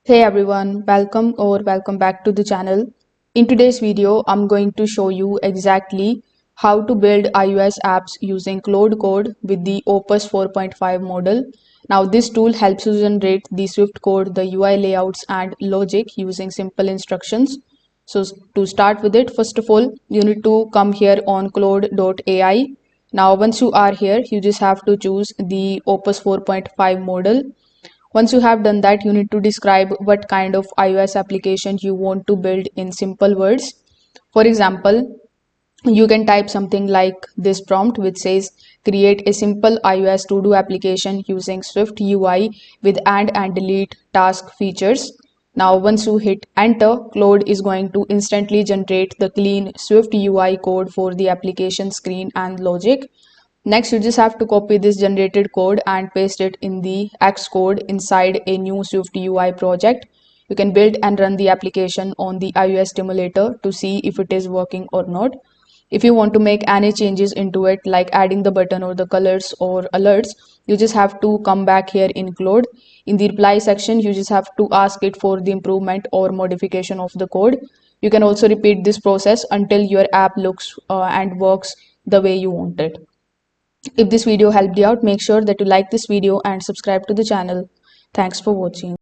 Hey everyone, welcome back to the channel. In today's video, I'm going to show you exactly how to build iOS apps using Claude Code with the Opus 4.5 model. Now this tool helps you generate the Swift code, the UI layouts and logic using simple instructions. So to start with it, first of all, you need to come here on Claude.ai. Now once you are here, you just have to choose the Opus 4.5 model. Once you have done that, you need to describe what kind of iOS application you want to build in simple words. For example, you can type something like this prompt, which says create a simple iOS to-do application using Swift UI with add and delete task features. Now, once you hit enter, Claude is going to instantly generate the clean Swift UI code for the application screen and logic. Next, you just have to copy this generated code and paste it in the Xcode inside a new Swift UI project. You can build and run the application on the iOS stimulator to see if it is working or not. If you want to make any changes into it, like adding the button or the colors or alerts, you just have to come back here in Claude. In the reply section, you just have to ask it for the improvement or modification of the code. You can also repeat this process until your app looks and works the way you want it. If this video helped you out, make sure that you like this video and subscribe to the channel. Thanks for watching.